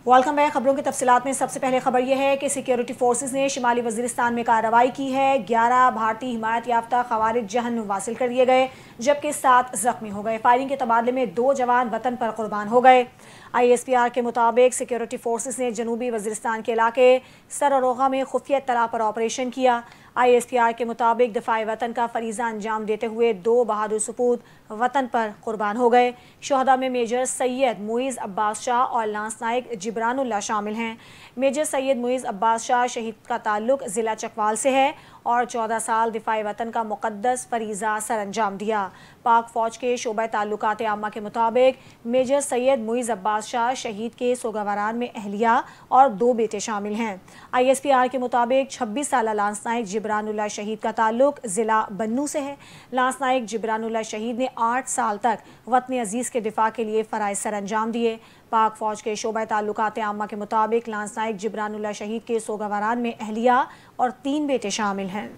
Welcome back. खबरों की तफसीलात में सबसे पहले खबर यह है कि सिक्योरिटी फोर्सेस ने शिमाली वजीरिस्तान में कार्रवाई की है। 11 भारतीय हिमायत याफ्ता खवारिज जहन्नुम वासिल कर दिए गए, जबकि 7 जख्मी हो गए। फायरिंग के तबादले में 2 जवान वतन पर कुर्बान हो गए। ISPR के मुताबिक सिक्योरिटी फोर्सेस ने जनूबी वजीरिस्तान के इलाके सररोगा में खुफिया इत्तला पर ऑपरेशन किया। ISPR के मुताबिक दिफाए वतन का फरीजा अंजाम देते हुए 2 बहादुर सपूत वतन पर कुर्बान हो गए। शोहदा में मेजर सैयद मुइज़ अब्बास शाह और लांस नायक जिब्रानुल्लाह शामिल हैं। मेजर सैयद मुइज़ अब्बास शाह शहीद का ताल्लुक ज़िला चकवाल से है और 14 साल दिफाए वतन का मुक़द्दस फरीज़ा सर अंजाम दिया। पाक फ़ौज के शोबा ताल्लुकात आम्मा के मुताबिक मेजर सैयद मुइज़ अब्बास शाह शहीद के सोगवारान में अहलिया और 2 बेटे शामिल हैं। ISPR के मुताबिक 26 साल लांस नायक जिब्रानुल्लाह शहीद का ताल्लुक ज़िला बन्नू से है। लांस नायक जिब्रानुल्लाह शहीद ने 8 साल तक वतन अजीज़ के दिफा के लिए फ़राइज़ सर अंजाम दिए। पाक फ़ौज के शोबा ताल्लुकात आम्मा के मुताबिक लांस नायक जिब्रानुल्लाह शहीद के सोगवारान में अहलिया और 3 बेटे शामिल हैं।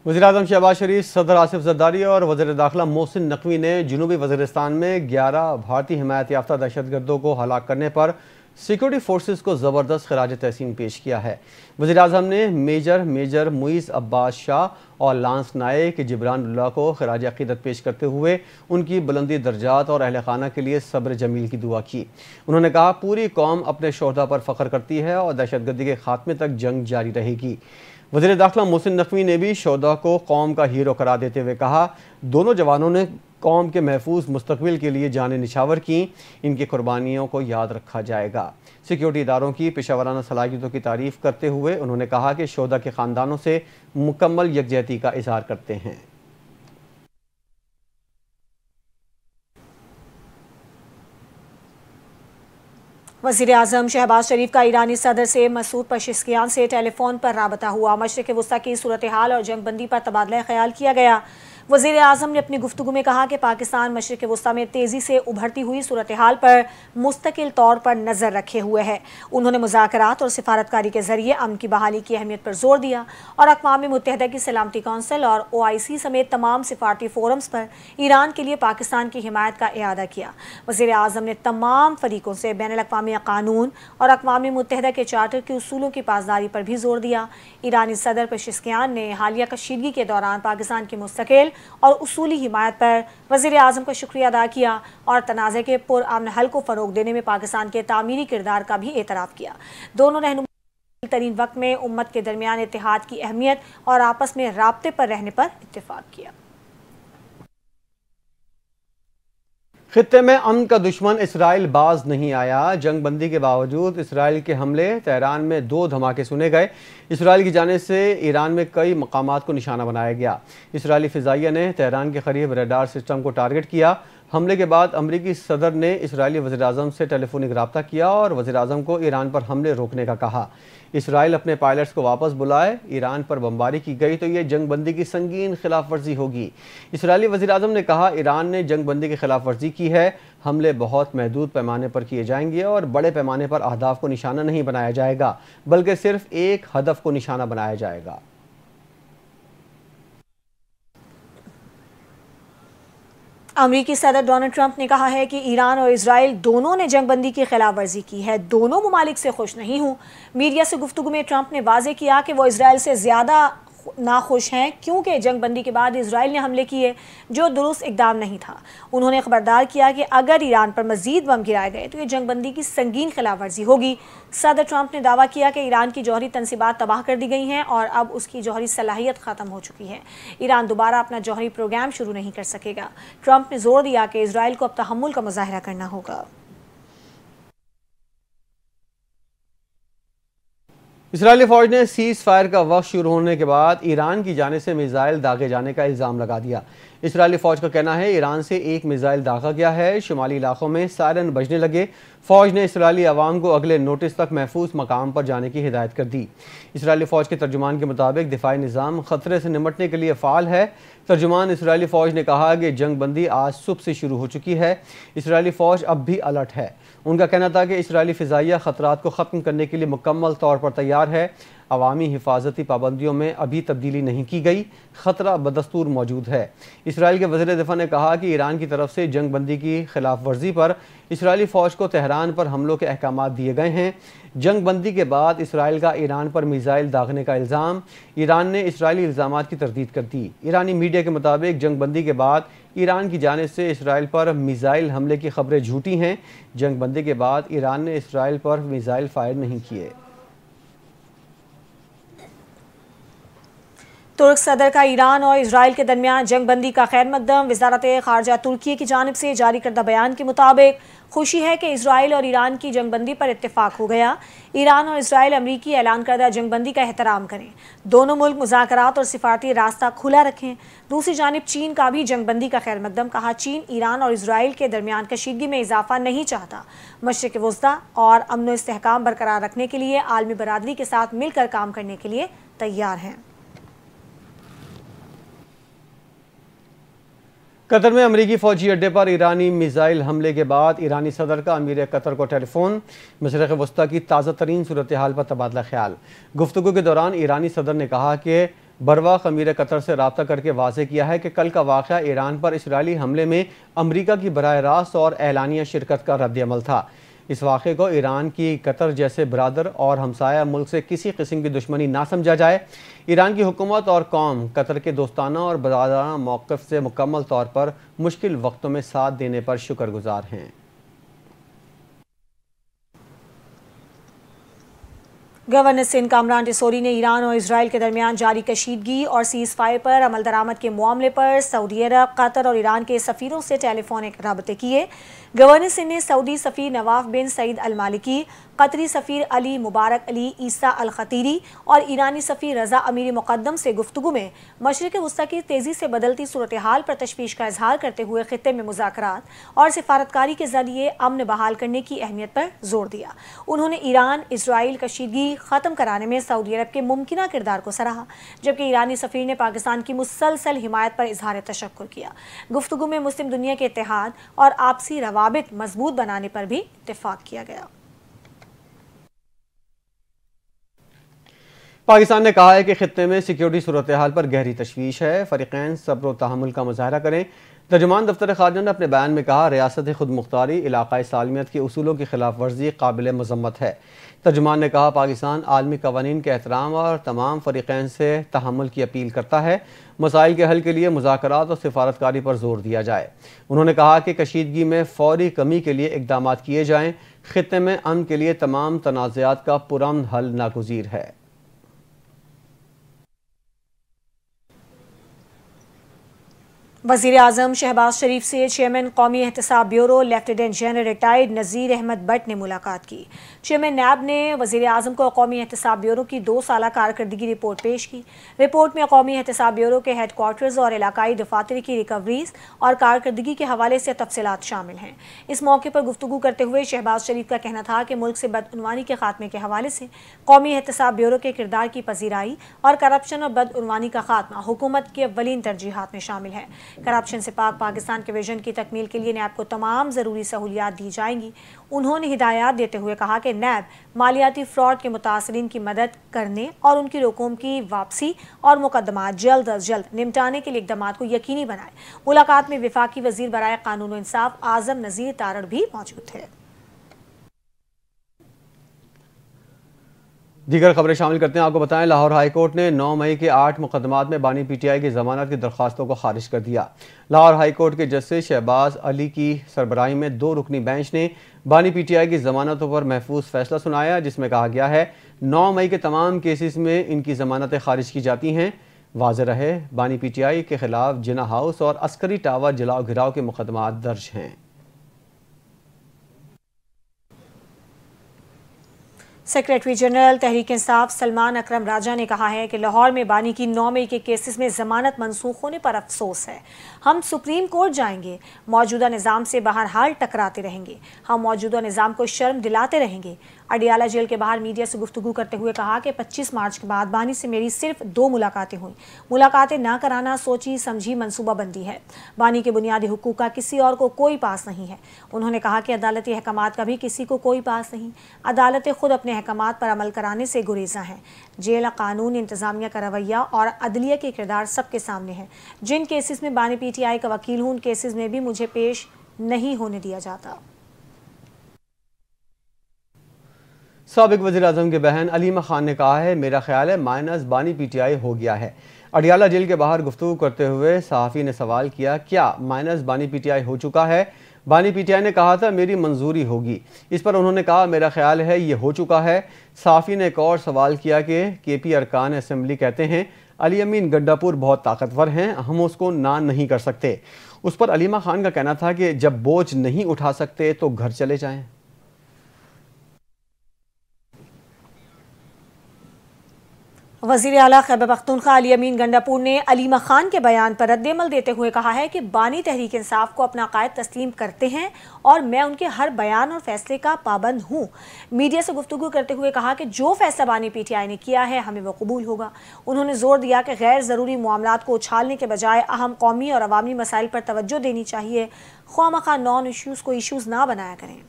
वज़ीर-ए-आज़म शहबाज शरीफ, सदर आसिफ जरदारी और वज़ीर दाखिला मोहसिन नकवी ने जनूबी वज़ीरिस्तान में 11 भारतीय हिमायत याफ्ता दहशतगर्दों को हलाक करने पर सिक्योरिटी फोर्सेस को ज़बरदस्त खराज तहसीन पेश किया है। वज़ीर-ए-आज़म ने मेजर मुइज़ अब्बास शाह और लांस नायक जिब्रानुल्लाह को खराज अक़ीदत पेश करते हुए उनकी बुलंदी दर्जात और अहल खाना के लिए सब्र जमील की दुआ की। उन्होंने कहा, पूरी कौम अपने शोहदा पर फ़ख्र करती है और दहशतगर्दी के खात्मे तक जंग जारी रहेगी। वज़ीर दाखिला मोहसिन नकवी ने भी शोहदा को कौम का हीरो करार देते हुए कहा, दोनों जवानों ने कौम के महफूज मुस्तकबिल के लिए जानें निछावर की, इनकी कुर्बानियों को याद रखा जाएगा। सिक्योरिटी इदारों की पेशावराना सलाहियतों की तारीफ करते हुए उन्होंने कहा कि शोहदा के ख़ानदानों से मुकम्मल यकजहती का इज़हार करते हैं। वज़ीर-ए-आज़म शहबाज शरीफ का ईरानी सदर से मसूद पेज़ेश्कियान से टेलीफोन पर राबता हुआ। मशरिक़ वुस्ता की सूरत हाल और जंग बंदी पर तबादला ख्याल किया गया। वज़ीर-ए-आज़म ने अपनी गुफ्तगू में कहा कि पाकिस्तान मशरिक़ वुस्ता में तेज़ी से उभरती हुई सूरत हाल पर मुस्तकिल तौर पर नज़र रखे हुए है। उन्होंने मुज़ाकरात और सिफारतकारी के ज़रिए अमन की बहाली की अहमियत पर जोर दिया और अक़वाम मुत्तहिदा की सलामती कौंसिल और OIC समेत तमाम सिफारती फोरम्स पर ईरान के लिए पाकिस्तान की हिमायत का इआदा किया। वज़ीर-ए-आज़म ने तमाम फ़रीक़ों से बैनुल-अक़वामी क़ानून और अक़वाम मुत्तहिदा के चार्टर के उसूलों की पासदारी पर भी जोर दिया। ईरानी सदर पेज़ेश्कियान ने हालिया कशीदगी के दौरान पाकिस्तान की मुस्तकिल और उसूली हिमायत पर वज़ीर-ए-आज़म का शुक्रिया अदा किया और तनाज़े के पुरअमन हल को फ़रोग़ देने में पाकिस्तान के तामीरी किरदार का भी एतराफ़ किया। दोनों रहनुमा तरीन वक्त में उम्मत के दरमियान इत्तेहाद की अहमियत और आपस में राब्ते पर रहने पर इत्तेफाक किया। खित्ते में अमन का दुश्मन इसराइल बाज नहीं आया। जंग बंदी के बावजूद इसराइल के हमले, तेहरान में 2 धमाके सुने गए। इसराइल की जानिब से ईरान में कई मकामात को निशाना बनाया गया। इसराइली फ़िज़ाइया ने तेहरान के करीब रडार सिस्टम को टारगेट किया। हमले के बाद अमरीकी सदर ने इसराइली वज़ीर-ए-आज़म से टेलीफोनिक रब्ता किया और वज़ीर-ए-आज़म को ईरान पर हमले रोकने का कहा। इसराइल अपने पायलट्स को वापस बुलाए, ईरान पर बमबारी की गई तो ये जंग बंदी की संगीन खिलाफ वर्जी होगी। इसराइली वज़ीर-ए-आज़म ने कहा, ईरान ने जंग बंदी की खिलाफ वर्जी की है। हमले बहुत महदूद पैमाने पर किए जाएंगे और बड़े पैमाने पर अहदाफ को निशाना नहीं बनाया जाएगा, बल्कि सिर्फ एक हदफ को निशाना बनाया जाएगा। अमरीकी सदर डोनाल्ड ट्रंप ने कहा है कि ईरान और इजराइल दोनों ने जंग बंदी की खिलाफ वर्जी की है। दोनों ममालिक से खुश नहीं हूँ। मीडिया से गुफ्तगू में ट्रंप ने वाजे किया कि वो इजराइल से ज़्यादा नाखुश हैं क्योंकि जंग बंदी के बाद इजराइल ने हमले किए जो दुरुस्त इकदाम नहीं था। उन्होंने खबरदार किया कि अगर ईरान पर मजीद बम गिराए गए तो ये जंग बंदी की संगीन खिलाफ वर्जी होगी। सदर ट्रंप ने दावा किया कि ईरान की जौहरी तनसीबात तबाह कर दी गई हैं और अब उसकी जौहरी सलाहियत ख़त्म हो चुकी है। ईरान दोबारा अपना जौहरी प्रोग्राम शुरू नहीं कर सकेगा। ट्रंप ने जोर दिया कि इजराइल को अब तहम्मुल का मुजाहरा करना होगा। इसराइली फ़ौज ने सीज़ फायर का वक्त शुरू होने के बाद ईरान की जानिब से मिसाइल दागे जाने का इल्ज़ाम लगा दिया। इसराइली फ़ौज का कहना है ईरान से एक मिसाइल दागा गया है। शुमाली इलाकों में सायरन बजने लगे। फ़ौज ने इसराइली अवाम को अगले नोटिस तक महफूज मकाम पर जाने की हिदायत कर दी। इसराइली फ़ौज के तर्जुमान के मुताबिक दिफाई निज़ाम ख़तरे से निमटने के लिए फ़ाल है। तर्जुमान इसराइली फ़ौज ने कहा कि जंग बंदी आज सुबह से शुरू हो चुकी है। इसराइली फ़ौज अब भी अलर्ट है। उनका कहना था कि इसराइली फ़िज़ाइया ख़तरात को ख़त्म करने के लिए मुकम्मल तौर पर तैयार है। अवामी हिफाजती पाबंदियों में अभी तब्दीली नहीं की गई, ख़तरा बदस्तूर मौजूद है। इसराइल के वज़ीर दिफ़ा ने कहा कि ईरान की तरफ से जंग बंदी की खिलाफ वर्जी पर इसराइली फ़ौज को तेहरान पर हमलों के अहकाम दिए गए हैं। जंग बंदी के बाद इसराइल का ईरान पर मिसाइल दागने का इल्ज़ाम, ईरान ने इसराइली इल्ज़ामात की तरदीद कर दी। ईरानी मीडिया के मुताबिक जंग बंदी के बाद ईरान की जानिब से इसराइल पर मिसाइल हमले की खबरें झूठी हैं। जंग बंदी के बाद ईरान ने इसराइल पर मिसाइल फायर नहीं किए। तुर्क सदर का ईरान और इसराइल के दरमियान जंग बंदी का खैर मकदम। वजारत खारजा तुर्की की जानिब से जारी करदा बयान के मुताबिक खुशी है कि इसराइल और ईरान की जंग बंदी पर इत्तेफाक हो गया। ईरान और इसराइल अमरीकी ऐलान करदा जंग बंदी का एहतराम करें। दोनों मुल्क मुज़ाकरात और सिफारती रास्ता खुला रखें। दूसरी जानिब चीन का भी जंग बंदी का खैर मकदम। कहा, चीन ईरान और इसराइल के दरमियान कशीदगी में इजाफा नहीं चाहता। मशरिक़ वस्ता और अमन व इस्तेहकाम बरकरार रखने के लिए आलमी बरादरी के साथ मिलकर काम करने के लिए तैयार हैं। कतर में अमरीकी फौजी अड्डे पर ईरानी मिसाइल हमले के बाद ईरानी सदर का अमीर कतर को टेलीफोन। मशरिक़ वस्ता की ताज़ा तरीन सूरत हाल पर तबादला ख्याल। गुफ्तगू के दौरान ईरानी सदर ने कहा कि बरवक्त अमीर कतर से रब्ता करके वाज़ेह किया है कि कल का वाक़या ईरान पर इसराइली हमले में अमरीका की बराह रास्त और एलानिया शिरकत का रद्द-ए-अमल था। इस वाक़े को ईरान की कतर जैसे बरादर और हमसाया मुल्क से किसी किस्म की दुश्मनी ना समझा जाए। ईरान की हुकूमत और कौम कतर के दोस्ताना और बरादराना मौक़िफ़ से मुकम्मल तौर पर मुश्किल वक्तों में साथ देने पर शुक्रगुजार हैं। गवर्नर सिंध कामरान टिसोरी ने ईरान और इसराइल के दरमियान जारी कशीदगी और सीज़ फायर पर अमल दरामद के मामले पर सऊदी अरब, कतर और ईरान के सफ़ीरों से टेलीफोनिक राबते किए। गवर्नर सिंध ने सऊदी सफ़ीर नवाफ बिन सईद अल मालिकी, कतरी सफ़ीर अली मुबारक अली ईसा अल खतीरी और ईरानी सफ़ीर रज़ा अमीरी मुक़द्दम से गुफ्तगू में मशरिक़ वस्ता की तेज़ी से बदलती सूरत हाल पर तशवीश का इजहार करते हुए खित्ते में मुज़ाकरात और सिफारतकारी के ज़रिए अमन बहाल करने की अहमियत पर जोर दिया। उन्होंने ईरान इसराइल कशीदगी ख़त्म कराने में सऊदी अरब के मुमकिना किरदार को सराहा, जबकि ईरानी सफ़ीर ने पाकिस्तान की मुसलसल हिमायत पर इजहार तशक्कुर किया। गुफ्तगू में मुस्लिम दुनिया के इत्तेहाद और आपसी रवाबित मजबूत बनाने पर भी इत्तेफाक किया गया। पाकिस्तान ने कहा है कि खित्ते में सिक्योरिटी सूरत हाल पर गहरी तशवीश है। फ़रीक़ैन सब्र व तहम्मुल का मुज़ाहरा करें। तर्जुमान दफ्तर ख़ारजा ने अपने बयान में कहा, रियासत खुद मुख्तारी इलाक़ाई सालमियत के उसूलों की खिलाफ वर्जी काबिल मज़म्मत है। तर्जुमान ने कहा, पाकिस्तान आलमी क़वानीन के एहतराम और तमाम फ़रीक़ैन से तहम्मुल की अपील करता है। मसाइल के हल के लिए मुज़ाकरात और सिफारतकारी पर जोर दिया जाए। उन्होंने कहा कि कशीदगी में फ़ौरी कमी के लिए इक़दाम किए जाएँ। खित्ते में अमन के लिए तमाम तनाज़ात का पुरअमन हल नागुज़ीर है। वज़ीर आज़म शहबाज शरीफ से चेयरमैन कौमी एहतसाब ब्यूरो लेफ्टिनेंट जनरल रिटायर्ड नज़ीर अहमद भट्ट ने मुलाकात की। चेयरमैन नैब ने वज़ीर आज़म को कौमी एहतसाब ब्यूरो की 2 साला कारकर्दगी रिपोर्ट पेश की। रिपोर्ट में कौमी एहतसाब ब्यूरो के हेड क्वार्टर्स और इलाकाई दफातर की रिकवरीज और कारकर्दगी के हवाले से तफसीलात शामिल हैं। इस मौके पर गुफ्तगू करते हुए शहबाज शरीफ का कहना था कि मुल्क से बदउनवानी के खात्मे के हवाले से कौमी एहतसाब ब्यूरो के किरदार की पजीराई और करप्शन और बदउनवानी का खात्मा हुकूमत की अव्वलीन तरजीहात में शामिल है। करप्शन से पाक पाकिस्तान के विजन की तकमील के लिए नैब को तमाम ज़रूरी सहूलियात दी जाएंगी। उन्होंने हिदायत देते हुए कहा कि नैब मालियाती फ्रॉड के मुतासरीन की मदद करने और उनकी रकूम की वापसी और मुकदमात जल्द अज जल्द निपटाने के लिए इक़दामात को यकीनी बनाए। मुलाकात में वफाकी वज़ीर बराए कानून व इंसाफ आज़म नज़ीर तारड़ भी मौजूद थे। दीगर खबरें शामिल करते हैं। आपको बताएं, लाहौर हाई कोर्ट ने 9 मई के 8 मुकदमात में बानी पीटीआई की जमानत की दरख्वास्तों को खारिज कर दिया। लाहौर हाई कोर्ट के जस्टिस शहबाज अली की सरबराही में 2 रुकनी बेंच ने बानी पीटीआई की जमानतों पर महफूज फैसला सुनाया, जिसमें कहा गया है 9 मई के तमाम केसेस में इनकी जमानतें खारिज की जाती हैं। वाज़ेह रहे, बानी पीटीआई के खिलाफ जिना हाउस और अस्करी टावर जलाओ घिराव के मुकदमात दर्ज हैं। सेक्रेटरी जनरल तहरीक इंसाफ सलमान अकरम राजा ने कहा है कि लाहौर में बानी की 9 मई के केसेस में जमानत मनसूख होने पर अफसोस है। हम सुप्रीम कोर्ट जाएंगे, मौजूदा निज़ाम से बहरहाल टकराते रहेंगे, हम मौजूदा निज़ाम को शर्म दिलाते रहेंगे। अडियाला जेल के बाहर मीडिया से गुफ्तगू करते हुए कहा कि 25 मार्च के बाद बानी से मेरी सिर्फ 2 मुलाकातें हुई। मुलाकातें ना कराना सोची समझी मनसूबाबंदी है। बानी के बुनियादी हुकूक का किसी और को कोई पास नहीं है। उन्होंने कहा कि अदालती अहकामात का भी किसी को कोई पास नहीं। अदालतें खुद अपने अहकामात पर अमल कराने से गुरेजा हैं। जेल, कानून, इंतजामिया का रवैया और अदलिया के किरदार सबके सामने है। जिन केसेस में बानी PTI का वकील हूँ, उन केसेस में भी मुझे पेश नहीं होने दिया जाता। साबिक वज़ीर आज़म की बहन अलीमा खान ने कहा है, मेरा ख्याल है माइनस बानी PTI हो गया है। अडियाला जेल के बाहर गुफ्तगू करते हुए सहाफ़ी ने सवाल किया, क्या माइनस बानी PTI हो चुका है? बानी PTI ने कहा था मेरी मंजूरी होगी। इस पर उन्होंने कहा मेरा ख्याल है ये हो चुका है। सहाफ़ी ने एक और सवाल किया कि KP अरकान असम्बली कहते हैं अली अमीन गंडापुर बहुत ताकतवर हैं, हम उसको ना नहीं कर सकते। उस पर अलीमा खान का कहना था कि जब बोझ नहीं उठा सकते तो घर चले जाएं। वज़ीर आला खैबर पख्तूनख्वा अली अमीन गंडापुर ने अलीमा खान के बयान पर रद्दअमल देते हुए कहा है कि बानी तहरीक इंसाफ को अपना कायद तस्लीम करते हैं और मैं उनके हर बयान और फैसले का पाबंद हूँ। मीडिया से गुफ्तगू करते हुए कहा कि जो फैसला बानी PTI ने किया है हमें वो कबूल होगा। उन्होंने जोर दिया कि गैर ज़रूरी मामलात को उछालने के बजाय अहम कौमी और अवामी मसाइल पर तवज्जो देनी चाहिए। ख्वामखा नॉन इश्यूज़ को इशूज़ ना बनाया करें।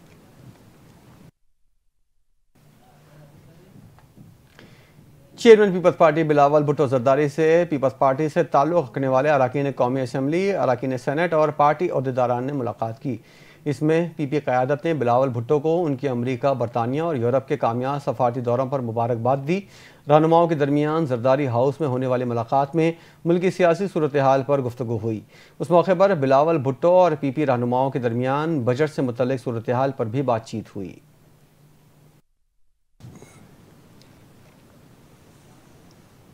Chairman people's party Bilawal Bhutto Zardari से पीपल्स पार्टी से ताल्लुक़ रखने वाले अरकान कौमी असम्बली, अरकान सेनेट और पार्टी अहदेदारान ने मुलाकात की। इसमें PP क़यादत ने बिलावल भुट्टो को उनके अमरीका, बरतानिया और यूरोप के कामयाब सफारती दौरों पर मुबारकबाद दी। रहनुमाओं के दरमियान जरदारी हाउस में होने वाली मुलाकात में मुल्की सियासी सूरत हाल पर गुफ्तगू हुई। उस मौके पर बिलावल भुट्टो और PP रहनुमाओं के दरमियान बजट से मुतल्लिक सूरत हाल पर भी बातचीत हुई।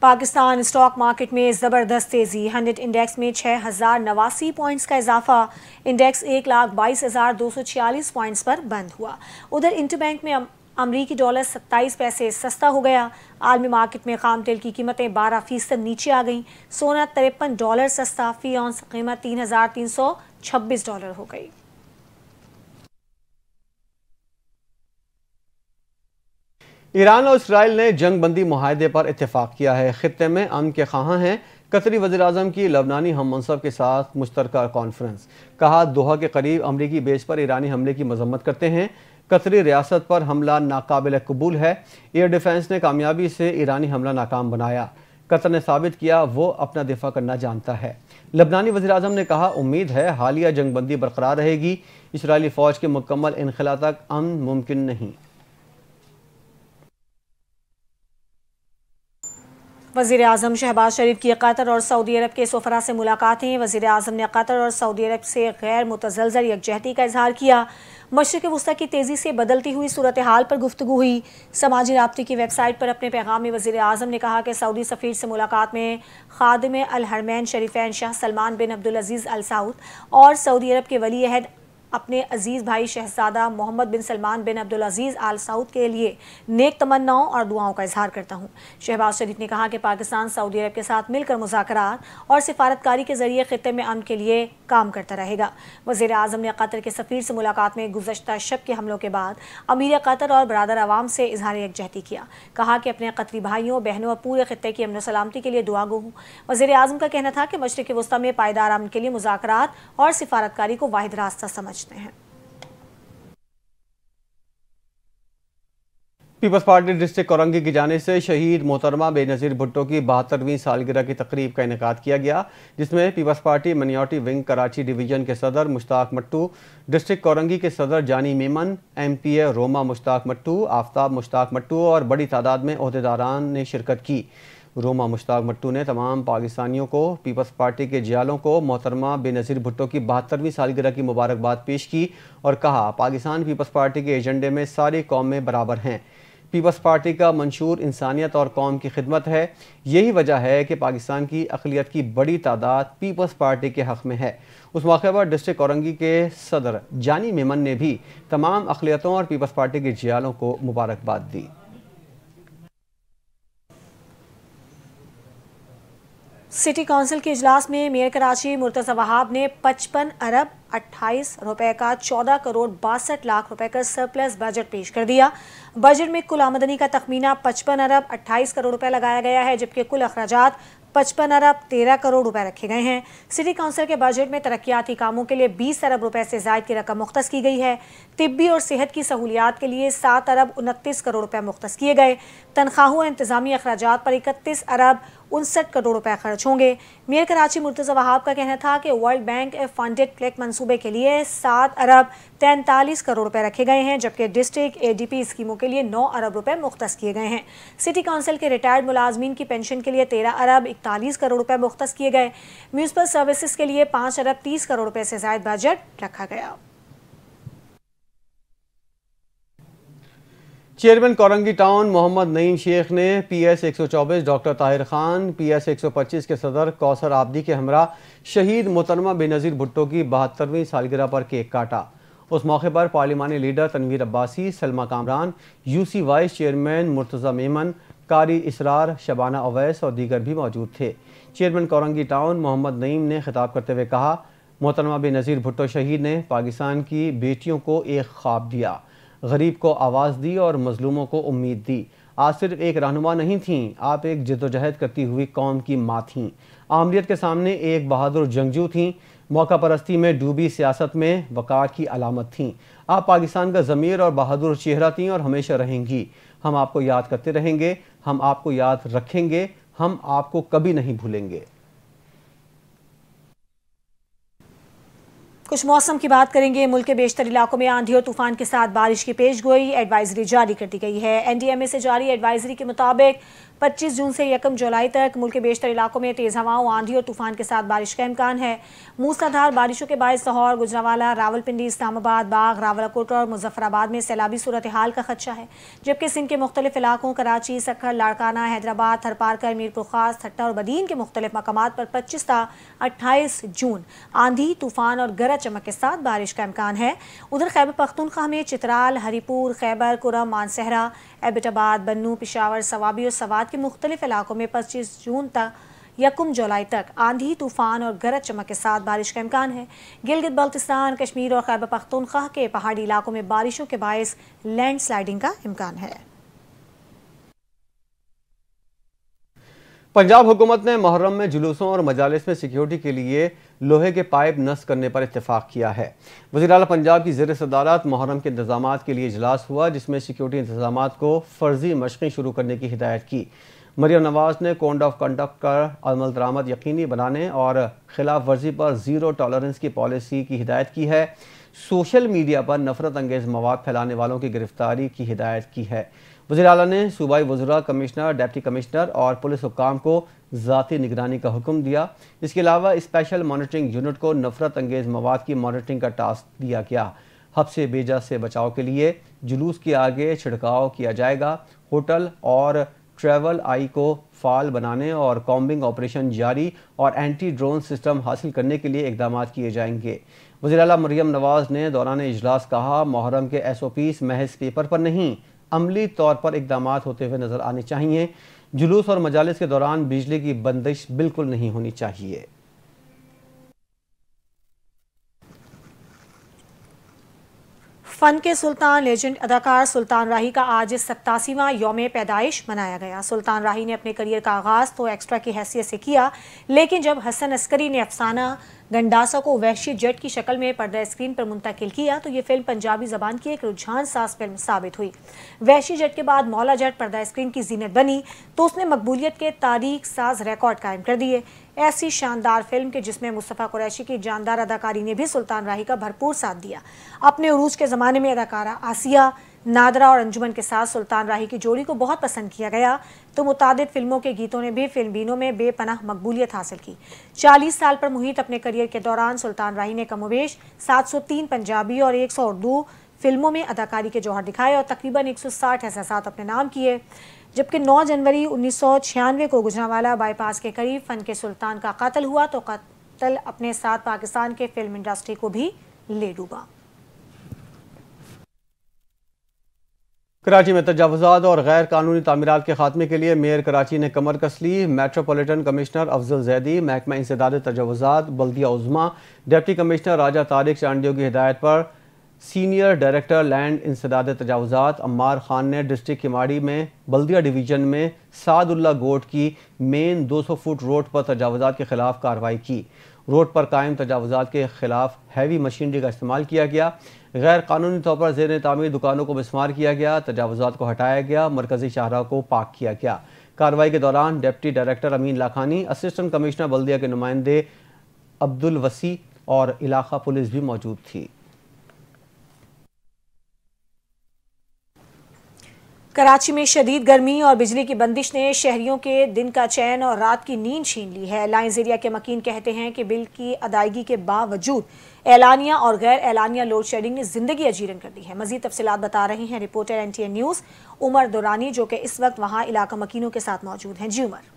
पाकिस्तान स्टॉक मार्केट में ज़बरदस्त तेज़ी। 100 इंडेक्स में 6089 पॉइंट्स का इजाफा। इंडेक्स 1,22,246 पॉइंट्स पर बंद हुआ। उधर इंटरबैंक में अमरीकी डॉलर 27 पैसे सस्ता हो गया। आलमी मार्केट में खाम तेल की कीमतें 12% नीचे आ गईं। सोना $53 सस्ता, फी औंस कीमत $3,326 हो गई। ईरान और इसराइल ने जंग बंदी मुआहदे पर इत्तेफाक किया है। खित्ते में अमन के ख़्वाहां हैं। कतरी वज़ीर आज़म की लबनानी हम मनसब के साथ मुश्तरका कॉन्फ्रेंस। कहा दोहा के करीब अमरीकी बेस पर ईरानी हमले की मजम्मत करते हैं। कतरी रियासत पर हमला नाकाबिल कबूल है। एयर डिफेंस ने कामयाबी से ईरानी हमला नाकाम बनाया। कतर ने साबित किया वो अपना दिफा करना जानता है। लबनानी वज़ीर आज़म ने कहा उम्मीद है हालिया जंग बंदी बरकरार रहेगी। इसराइली फ़ौज के मुकम्मल इनखला तक अमन मुमकिन नहीं। वज़ीर आज़म शहबाज शरीफ की कतर और सऊदी अरब के सफ़रा से मुलाकातें। वज़ीर आज़म ने कतर और सऊदी अरब से गैर मुतज़लज़ल यकजहती का इजहार किया। मशरिक़ वुस्ता की तेज़ी से बदलती हुई सूरत हाल पर गुफ्तगू हुई। समाजी राब्ते की वेबसाइट पर अपने पैगाम में वज़ीर आज़म ने कहा कि सऊदी सफ़ीर से मुलाकात में खादिम अल हरमैन शरीफैन शाह सलमान बिन अब्दुल अज़ीज़ अल सऊद और सऊदी अरब के वली अहद अपने अजीज़ भाई शहजादा मोहम्मद बिन सलमान बिन अब्दुल अजीज़ आल सऊद के लिए नेक तमन्नाओं और दुआओं का इजहार करता हूँ। शहबाज शरीफ ने कहा कि पाकिस्तान सऊदी अरब के साथ मिलकर मुज़ाकरात और सिफारतकारी के जरिए खित्ते में अमन के लिए काम करता रहेगा। वज़ीर आज़म ने कतर के सफ़ीर से मुलाकात में गुज़श्ता शब के हमलों के बाद अमीर कतर और बरादर अवाम से इजहार यकजहती किया। कहा कि अपने कतरी भाइयों बहनों और पूरे खित्ते की अमन सलामती के लिए दुआ गो हूँ। वज़ीर आज़म का कहना था कि मशरिक़ वुस्ता में पायदार अमन के लिए मुज़ाकरात और सिफारतकारी को वाहिद रास्ता समझ हैं। पीपल्स पार्टी डिस्ट्रिक्ट कोरंगी की जानिब से शहीद मोहतरमा बेनज़ीर भुट्टो की 72वीं सालगिरह की तकरीब का इनेकाद किया गया, जिसमें People's Party minority wing Karachi division के सदर मुश्ताक मट्टू, डिस्ट्रिक्ट कोरंगी के सदर जानी मेमन, MPA रोमा मुश्ताक मट्टू, आफ्ताब मुश्ताक मट्टू और बड़ी तादाद में ओहदेदारान ने शिरकत की। रोमा मुश्ताक मट्टू ने तमाम पाकिस्तानियों को, पीपल्स पार्टी के जियालों को मोहतरमा बेनज़ीर भुट्टो की 72वीं सालगिरह की मुबारकबाद पेश की और कहा पाकिस्तान पीपल्स पार्टी के एजेंडे में सारी कौमें बराबर हैं। पीपल्स पार्टी का मंशूर इंसानियत और कौम की खिदमत है। यही वजह है कि पाकिस्तान की अक़लियत की बड़ी तादाद पीपल्स पार्टी के हक़ में है। उस मौके पर डिस्ट्रिक्ट कोरंगी के सदर जानी मेमन ने भी तमाम अक़लियतों और पीपल्स पार्टी के जियालों को मुबारकबाद दी। सिटी काउंसिल के इजलास में मेयर कराची मुर्तज़ा वहाब ने 55 अरब 28 रुपए का 14 करोड़ 62 लाख रुपए का सरप्लस बजट पेश कर दिया। बजट में कुल आमदनी का तखमीना 55 अरब 28 करोड़ रुपए लगाया गया है, जबकि कुल अखराजात 55 अरब 13 करोड़ रुपए रखे गए हैं। सिटी काउंसिल के बजट में तरक्याती कामों के लिए 20 अरब रुपए से ज़ायद की रकम मुख्तस की गई है। तिब्बी और सेहत की सहूलियात के लिए 7 अरब 29 करोड़ रुपए मुख्तस किए गए। तनख्वाहों और इंतजामी अखराजात पर 31 अरब 59 करोड़ रुपए खर्च होंगे। मेयर कराची मुर्तज़ा वहाब का कहना था कि वर्ल्ड बैंक फंडेड क्लिक मंसूबे के लिए 7 अरब 43 करोड़ रुपए रखे गए हैं, जबकि डिस्ट्रिक्ट ADP स्कीमों के लिए 9 अरब रुपए मुख्तस किए गए हैं। सिटी काउंसिल के रिटायर्ड मुलाजमीन की पेंशन के लिए 13 अरब 41 करोड़ रुपए मुख्तस किए गए। म्यूनिसिपल सर्विसेज के लिए 5 अरब 30 करोड़ रुपए से ज़ायद बजट रखा गया। चेयरमैन कोरंगी टाउन मोहम्मद नईम शेख ने PS 124 doctor Tahir Khan, PS 125 के सदर कौसर आबदी के हमरा शहीद मोहतरमा बेनज़ीर भुट्टो की 72वीं सालगिरह पर केक काटा। उस मौके पर पार्लिमानी leader Tanveer Abbasi, Salma Kamran, UC vice chairman Murtaza Memon, Qari Israr, Shabana Awais और दीगर भी मौजूद थे। चेयरमैन कोरंगी टाउन मोहम्मद नईम ने खिताब करते हुए कहा, मोहतरमा बेनज़ीर भुट्टो शहीद ने पाकिस्तान की बेटियों को एक ख्वाब दिया, गरीब को आवाज़ दी और मजलूमों को उम्मीद दी। आज सिर्फ एक रहनुमा नहीं थीं, आप एक जद्दोजहद करती हुई कौम की माँ थीं। आमरीत के सामने एक बहादुर जंगजू थीं, मौका परस्ती में डूबी सियासत में वक़ार की अलामत थीं। आप पाकिस्तान का ज़मीर और बहादुर चेहरा थीं और हमेशा रहेंगी। हम आपको याद करते रहेंगे, हम आपको याद रखेंगे, हम आपको कभी नहीं भूलेंगे। कुछ मौसम की बात करेंगे। मुल्क के बेशतर इलाकों में आंधी और तूफान के साथ बारिश की पेशगोई एडवाइजरी जारी कर दी गई है। NDMA से जारी एडवाइजरी के मुताबिक 25 जून से 1 जुलाई तक मुल्क के बेशतर इलाकों में तेज़ हवाओं, आंधी और तूफान के साथ बारिश का इम्कान है। मूसलाधार बारिशों के बायस लाहौर, गुजरांवाला, रावलपिंडी, इस्लामाबाद, बाग, रावलाकोट और मुजफ्फराबाद में सैलाबी सूरत हाल का खदशा है, जबकि सिंध के मुख्तलिफ इलाकों कराची, सक्खर, लाड़काना, हैदराबाद, थरपारकर, मीरपुर खास, ठट्टा और बदीन के मुख्तलिफ मकामात पर 25 ता 28 जून आंधी, तूफान और गरज चमक के साथ बारिश का इम्कान है। उधर खैबर पख्तूनख्वा में चित्राल, हरीपुर, खैबर, कुरम, मानसहरा, एबटाबाद, बन्नू, पिशावर, सवाबी और सवात के मुख्तलिफ इलाकों में 25 जून तक 1 जुलाई तक आंधी, तूफान और गरज चमक के साथ बारिश का इम्कान है। गिलगित बल्तिस्तान, कश्मीर और खैबर पख्तूनख्वा के पहाड़ी इलाकों में बारिशों के बायस लैंड स्लाइडिंग का इम्कान है। पंजाब हुकूमत ने मुहर्रम में जुलूसों और मजालिस में सिक्योरिटी के लिए लोहे के पाइप नस्ब करने पर इत्तेफाक किया है। वज़ीर आला पंजाब की ज़ेर सदारत मुहर्रम के इंतजामात के लिए इजलास हुआ, जिसमें सिक्योरिटी इंतजामात को फ़र्जी मशक़ें शुरू करने की हिदायत की। मरियम नवाज ने कोड ऑफ कंडक्ट का अमल दरामद यकीनी बनाने और खिलाफ वर्जी पर ज़ीरो टॉलरेंस की पॉलिसी की हिदायत की है। सोशल मीडिया पर नफरत अंगेज़ मवाद फैलाने वालों की गिरफ्तारी की हिदायत की है। वज़ीर आला ने सूबाई वज़रा, कमिश्नर, डिप्टी कमिश्नर और पुलिस हुक्काम को ज़ाती निगरानी का हुक्म दिया। इसके अलावा स्पेशल मॉनिटरिंग यूनिट को नफरत अंगेज़ मवाद की मॉनिटरिंग का टास्क दिया गया। हब से बेजा से बचाव के लिए जुलूस के आगे छिड़काव किया जाएगा। होटल और ट्रैवल आई को फाल बनाने और कॉम्बिंग ऑपरेशन जारी और एंटी ड्रोन सिस्टम हासिल करने के लिए इकदाम किए जाएंगे। वज़ीर आला मरियम नवाज ने दौरान इजलास कहा, मुहर्रम के SOPs महज पेपर पर नहीं, अमली तौर पर इकदाम होते हुए नजर आने चाहिए। जुलूस और मजालिस के दौरान बिजली की बंदिश बिल्कुल नहीं होनी चाहिए। फन के सुल्तान लेजेंड अदाकार सुल्तान राही का आज 87वां यौम पैदाइश मनाया गया। सुल्तान राही ने अपने करियर का आगाज़ तो एक्स्ट्रा की हैसियत से किया, लेकिन जब हसन अस्करी ने अफसाना गंडासा को वहशी जट की शक्ल में पर्दा स्क्रीन पर मुंतकिल किया तो ये फिल्म पंजाबी जबान की एक रुझान साज फिल्म साबित हुई। वहशी जट के बाद मौला जट पर्दा स्क्रीन की जीनत बनी तो उसने मकबूलियत के तारीख साज रिकॉर्ड कायम कर दिए। ऐसी शानदार फिल्म के जिसमें मुस्तफ़ा कुरैशी की जानदार अदाकारी ने भी सुल्तान राही का भरपूर साथ दिया। अपने उरूज के ज़माने में अदाकारा आसिया, नादरा और अंजुमन के साथ सुल्तान राही की जोड़ी को बहुत पसंद किया गया तो मुतादिद फिल्मों के गीतों ने भी फिल्मीनों में बेपनाह मकबूलियत हासिल की। 40 साल पर मुहित अपने करियर के दौरान सुल्तान राही ने कमोबेश 703 पंजाबी और 100 उर्दू फिल्मों में अदाकारी के जौहर दिखाए और तकरीबन 160 एहसासात अपने नाम किए। जबकि 9 जनवरी 1996 को गुजरांवाला बाईपास के करीब फन के सुल्तान का कत्ल हुआ तो कत्ल अपने साथ पाकिस्तान के फिल्म इंडस्ट्री को भी ले डूबा। कराची में तजावुज़ात और गैर कानूनी तामीरात के खात्मे के लिए मेयर कराची ने कमर कस ली। मेट्रोपॉलिटन कमिश्नर अफजल जैदी, महकमा इंसदाद तजावुज़ात बल्दिया उज़्मा, डिप्टी कमिश्नर राजा तारिक चांडियों की हिदायत पर सीनियर डायरेक्टर लैंड इंसदाद तजावुज़ात अम्मार खान ने डिस्ट्रिक्ट किमाड़ी में बल्दिया डिवीज़न में सादुल्ला गोट की मेन 200 फुट रोड पर तजावुज़ात के खिलाफ कार्रवाई की। रोड पर कायम तजावुज़ात के खिलाफ हैवी मशीनरी का इस्तेमाल किया गया। गैर कानूनी तौर पर ज़ेर तामीर दुकानों को मिस्मार किया गया। तजावुज़ात को हटाया गया। मरकजी शाहराह को पाक किया गया। कार्रवाई के दौरान डिप्टी डायरेक्टर अमीन लाखानी, असिस्टेंट कमिश्नर बल्दिया के नुमाइंदे अब्दुल वसी और इलाका पुलिस भी मौजूद थी। कराची में शदीद गर्मी और बिजली की बंदिश ने शहरियों के दिन का चैन और रात की नींद छीन ली है। लाइंस एरिया के मकीन कहते हैं कि बिल की अदायगी के बावजूद एलानिया और गैर एलानिया लोड शेडिंग ने जिंदगी अजीरन कर दी है। मजीद तफसीलात बता रहे हैं reporter NTN news Umar Durrani, जो कि इस वक्त वहाँ इलाका मकीनों के साथ मौजूद हैं। जी उमर।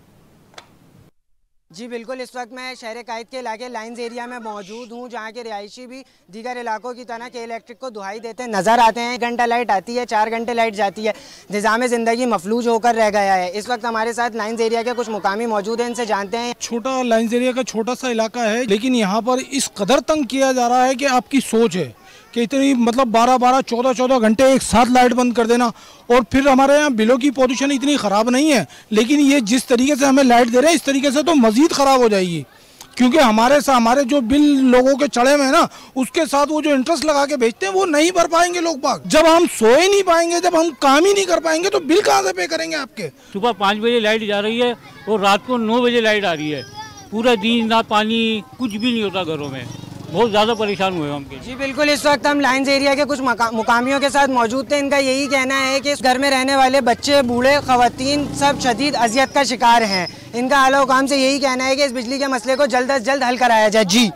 जी बिल्कुल, इस वक्त मैं शहर कायद के इलाके लाइंस एरिया में मौजूद हूँ, जहाँ के रिहायशी भी दीगर इलाकों की तरह के इलेक्ट्रिक को दुहाई देते नज़र आते हैं। 1 घंटा लाइट आती है, 4 घंटे लाइट जाती है। निज़ाम ज़िंदगी मफलूज होकर रह गया है। इस वक्त हमारे साथ लाइंस एरिया के कुछ मुकामी मौजूद हैं, इनसे जानते हैं। छोटा लाइंस एरिया का छोटा सा इलाका है, लेकिन यहाँ पर इस कदर तंग किया जा रहा है कि आपकी सोच है कि इतनी मतलब 12-12, 14-14 घंटे एक साथ लाइट बंद कर देना। और फिर हमारे यहाँ बिलों की पोजीशन इतनी ख़राब नहीं है, लेकिन ये जिस तरीके से हमें लाइट दे रहे हैं इस तरीके से तो मज़ीद ख़राब हो जाएगी, क्योंकि हमारे जो बिल लोगों के चढ़े हुए हैं ना, उसके साथ वो जो इंटरेस्ट लगा के भेजते हैं वो नहीं भर पाएंगे लोग बाग। जब हम सोए नहीं पाएंगे, जब हम काम ही नहीं कर पाएंगे तो बिल कहाँ से पे करेंगे आपके। सुबह 5 बजे लाइट जा रही है और रात को 9 बजे लाइट आ रही है। पूरा दिन ना पानी, कुछ भी नहीं होता घरों में। बहुत ज़्यादा परेशान हुए हम। जी बिल्कुल, इस वक्त हम लाइंस एरिया के कुछ मुकामियों के साथ मौजूद थे। इनका यही कहना है कि इस घर में रहने वाले बच्चे, बूढ़े, खवातीन सब शदीद अजियत का शिकार हैं। इनका आला हुकाम से यही कहना है कि इस बिजली के मसले को जल्द अज जल्द हल कराया जाए। जी।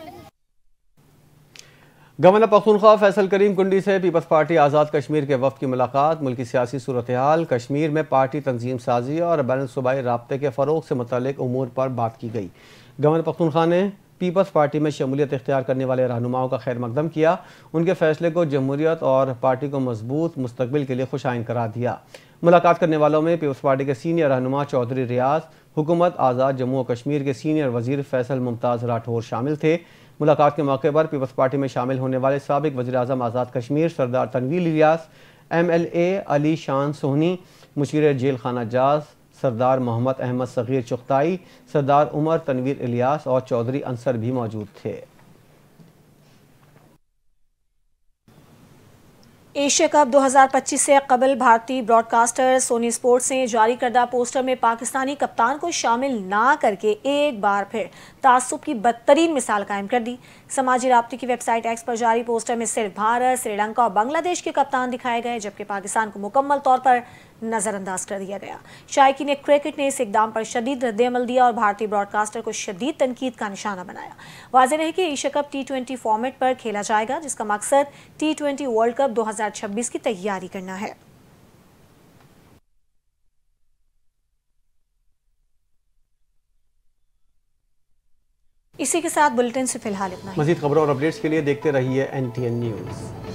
गवर्नर पख्तूनख्वा फैसल करीम कुंडी से पीपल्स पार्टी आज़ाद कश्मीर के वफ्द की मुलाकात। मुल्की सियासी सूरत हाल, कश्मीर में पार्टी तंजीम साजी और बैन सूबाई राब्ते के फ़रोग से मुतल्लिक उमूर पर बात की गई। गवर्नर पख्तूनख्वा ने पीपल्स पार्टी में शमूलियत इख्तियार करने वाले रहनुमाओं का खैर मकदम किया। उनके फैसले को जमहूरियत और पार्टी को मजबूत मुस्तकबिल के लिए खुश आइन करार दिया। मुलाकात करने वालों में पीपल्स पार्टी के सीनियर रहनुमा चौधरी रियाज, हुकूमत आज़ाद जम्मू और कश्मीर के सीनियर वजीर फैसल मुमताज़ राठौर शामिल थे। मुलाकात के मौके पर पीपल्स पार्टी में शामिल होने वाले साबिक वज़ीर आज़म आज़ाद कश्मीर सरदार तनवीर इलियास, MLA अली शान सोहनी, मुशीर जेल खाना जाज सरदार मोहम्मद अहमद सगीर चुगताई, सरदार उमर तनवीर इलियास और चौधरी अंसर भी मौजूद थे। एशिया कप 2025 से कबल भारतीय ब्रॉडकास्टर सोनी स्पोर्ट्स ने जारी करदा पोस्टर में पाकिस्तानी कप्तान को शामिल ना करके एक बार फिर तासुब की बदतरीन मिसाल कायम कर दी। समाजी राब्ते की वेबसाइट एक्स पर जारी पोस्टर में सिर्फ भारत, श्रीलंका और बांग्लादेश के कप्तान दिखाए गए, जबकि पाकिस्तान को मुकम्मल तौर पर नज़रअंदाज कर दिया गया। शायकीन क्रिकेट ने इस इकदाम पर शदीद रद्द-ए-अमल दिया और भारतीय ब्रॉडकास्टर को शदीद तनकीद का निशाना बनाया। वाज़ेह है कि एशिया कप T20 फॉर्मेट पर खेला जाएगा, जिसका मकसद T20 वर्ल्ड कप 2026 की तैयारी करना है। इसी के साथ बुलेटिन से फिलहाल इतना ही। मज़ीद खबरों और अपडेट्स के लिए देखते रहिए NTN न्यूज़।